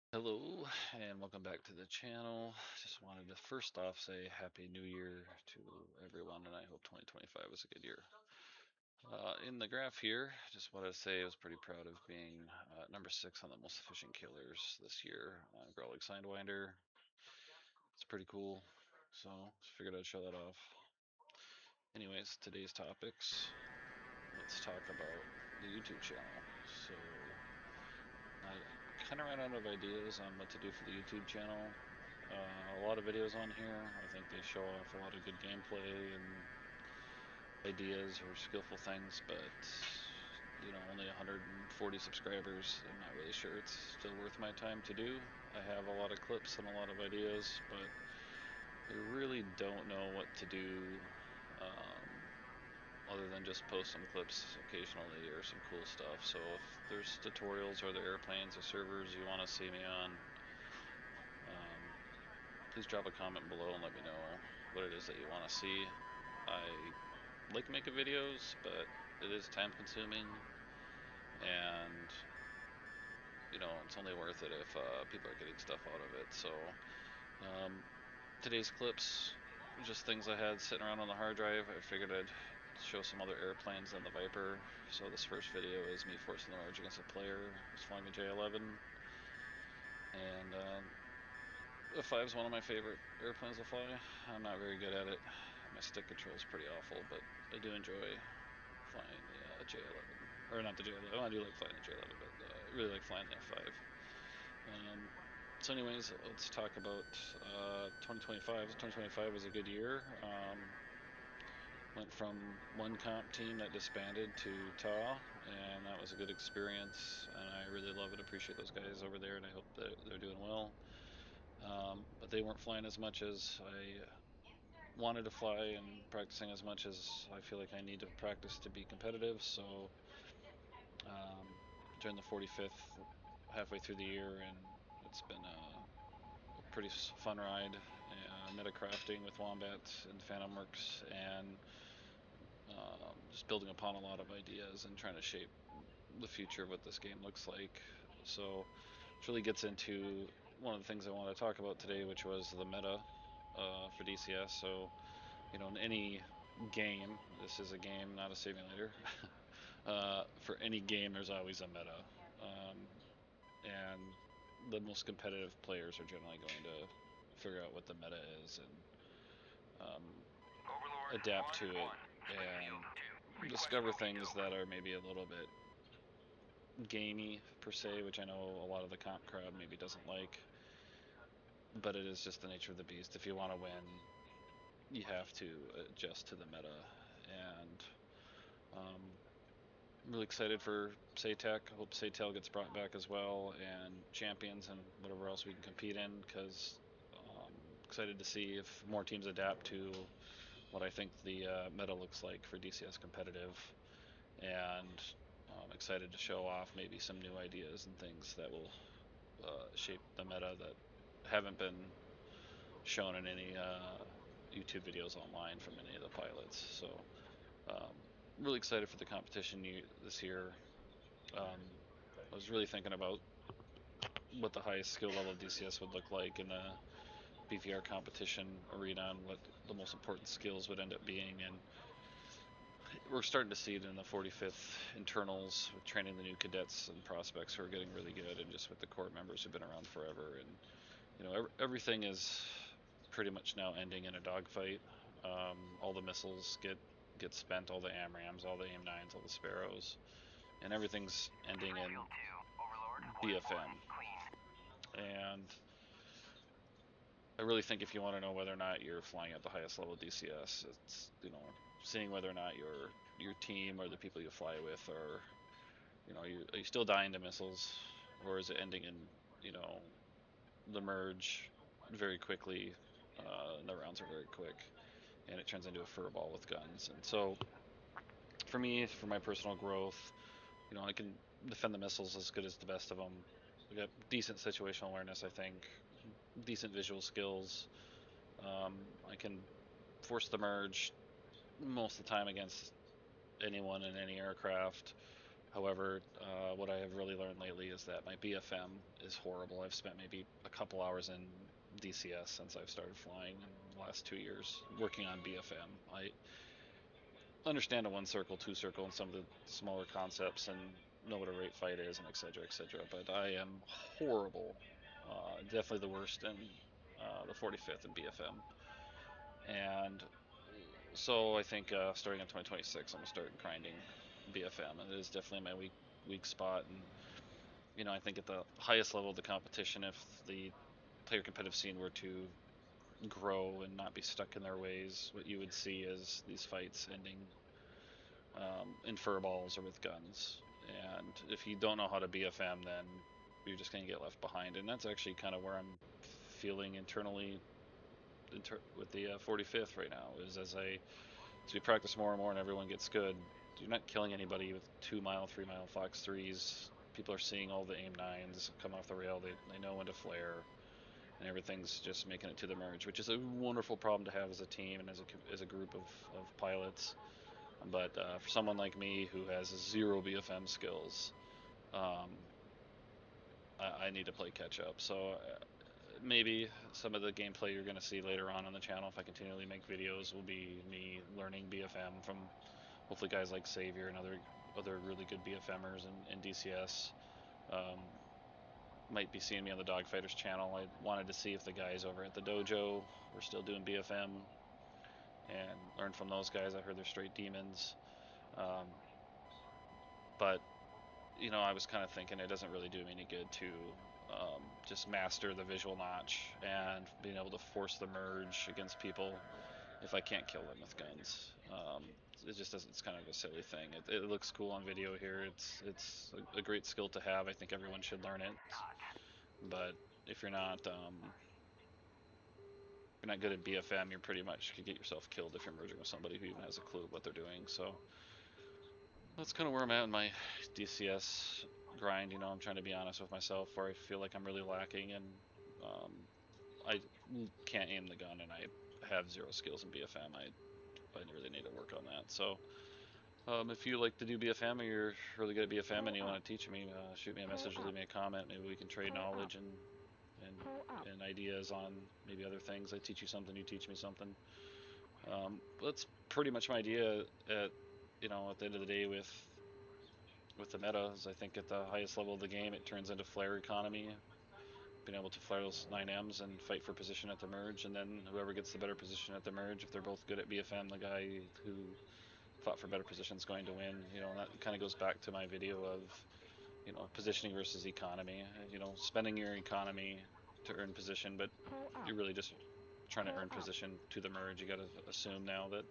Hello and welcome back to the channel. Just wanted to first off say Happy New Year to everyone, and I hope 2025 was a good year. In the graph here, just wanted to say I was pretty proud of being number 6 on the most efficient killers this year. Growling Sidewinder, it's pretty cool, so just figured I'd show that off. Anyways, today's topics. Let's talk about the YouTube channel. So I kind of ran out of ideas on what to do for the YouTube channel. A lot of videos on here. I think they show off a lot of good gameplay and ideas or skillful things, but only 140 subscribers. I'm not really sure it's still worth my time to do. I have a lot of clips and a lot of ideas, but I really don't know what to do other than just post some clips occasionally or some cool stuff. So if there's tutorials or the airplanes or servers you want to see me on, please drop a comment below and let me know what it is that you want to see. I like making videos, but it is time consuming, and it's only worth it if people are getting stuff out of it. So today's clips, just things I had sitting around on the hard drive. I figured I'd show some other airplanes than the Viper. So this first video is me forcing the merge against a player who's flying a J11, and the 5 is one of my favorite airplanes to fly. I'm not very good at it. My stick control is pretty awful, but I do enjoy flying the J11. Or not the J11. I do like flying the J11, but I really like flying the F5. So anyways, let's talk about 2025. 2025 was a good year. Went from one comp team that disbanded to TA, and that was a good experience, and I really love and appreciate those guys over there, and I hope that they're doing well. But they weren't flying as much as I wanted to fly and practicing as much as I feel like I need to practice to be competitive. So during the 45th, halfway through the year, and it's been a pretty fun ride. Meta crafting with Wombat and Phantom Works, and just building upon a lot of ideas and trying to shape the future of what this game looks like. So it really gets into one of the things I want to talk about today, which was the meta for DCS. So, in any game, this is a game, not a simulator. For any game, there's always a meta, and the most competitive players are generally going to figure out what the meta is and adapt to it and discover things that are maybe a little bit gamey per se, which I know a lot of the comp crowd maybe doesn't like, but it is just the nature of the beast. If you want to win, you have to adjust to the meta, and I'm really excited for SATEC. I hope SATEL gets brought back as well, and Champions and whatever else we can compete in, because I'm excited to see if more teams adapt to what I think the meta looks like for DCS competitive, and I'm excited to show off maybe some new ideas and things that will shape the meta that haven't been shown in any YouTube videos online from any of the pilots. So really excited for the competition this year. I was really thinking about what the highest skill level of DCS would look like in a BVR competition arena, and what the most important skills would end up being. And we're starting to see it in the 45th internals with training the new cadets and prospects who are getting really good, and just with the core members who've been around forever. And everything is pretty much now ending in a dogfight. All the missiles get spent, all the AMRAMs, all the AIM-9s, all the Sparrows, and everything's ending in BFM. And I really think if you want to know whether or not you're flying at the highest level of DCS, it's seeing whether or not your team or the people you fly with are are you still dying to missiles, or is it ending in the merge very quickly? The rounds are very quick, and it turns into a furball with guns. And so for me, for my personal growth, I can defend the missiles as good as the best of them. I got decent situational awareness, I think, decent visual skills. I can force the merge most of the time against anyone in any aircraft. However, what I have really learned lately is that my BFM is horrible. I've spent maybe a couple hours in DCS since I've started flying in the last 2 years working on BFM. I understand a one circle, two circle, and some of the smaller concepts, and know what a rate fight is, and etc. etc. But I am horrible, definitely the worst in the 45th in BFM, and so I think starting in 2026, I'm gonna start grinding BFM, and it is definitely my weak spot. And I think at the highest level of the competition, if the player competitive scene were to grow and not be stuck in their ways, what you would see is these fights ending in furballs or with guns. And if you don't know how to BFM, then you're just going to get left behind. And that's actually kind of where I'm feeling internally with the 45th right now. Is as we practice more and more and everyone gets good, you're not killing anybody with 2 mile, 3 mile Fox 3s. People are seeing all the aim 9s come off the rail. They know when to flare, and everything's just making it to the merge, which is a wonderful problem to have as a team and as a group of pilots. But for someone like me who has zero BFM skills, um, I need to play catch up. So maybe some of the gameplay you're going to see later on the channel, if I continually make videos, will be me learning BFM from hopefully guys like Savior and other really good BFMers in DCS. Um, might be seeing me on the Dogfighters channel. I wanted to see if the guys over at the dojo were still doing BFM and learn from those guys. I heard they're straight demons. Um, but I was kind of thinking it doesn't really do me any good to just master the visual notch and being able to force the merge against people if I can't kill them with guns. It just doesn't. It's kind of a silly thing. It looks cool on video here. It's a great skill to have. I think everyone should learn it. But if you're not good at BFM, you're pretty much could get yourself killed if you're merging with somebody who even has a clue what they're doing. So that's kind of where I'm at in my DCS grind. I'm trying to be honest with myself where I feel like I'm really lacking, and um, I can't aim the gun, and I have zero skills in BFM. I really need to work on that. So if you like to do BFM or you're really good at BFM and you want to teach me, shoot me a message or leave me a comment. Maybe we can trade knowledge and and ideas on maybe other things. I teach you something, you teach me something. That's pretty much my idea at the end of the day with the meta. Is I think at the highest level of the game, it turns into flare economy, being able to flare those 9Ms and fight for position at the merge, and then whoever gets the better position at the merge, if they're both good at BFM, the guy who fought for better position is going to win. And that kind of goes back to my video of positioning versus economy. Spending your economy to earn position, but you're really just trying to earn position to the merge. You got to assume now that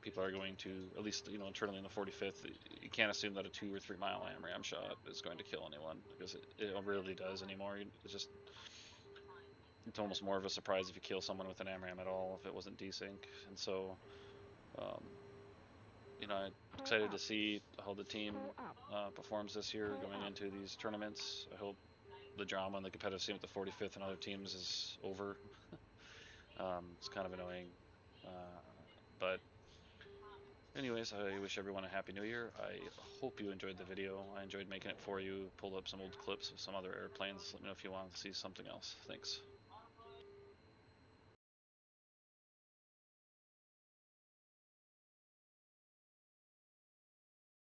people are going to, at least internally in the 45th, you can't assume that a 2 or 3 mile AMRAM shot is going to kill anyone, because it rarely does anymore. It's almost more of a surprise if you kill someone with an AMRAM at all if it wasn't desync. And so um, I'm excited to see how the team performs this year going into these tournaments. I hope the drama and the competitive scene with the 45th and other teams is over. It's kind of annoying, uh, but anyways, I wish everyone a happy new year. I hope you enjoyed the video. I enjoyed making it for you. Pulled up some old clips of some other airplanes. Let me know if you want to see something else. Thanks.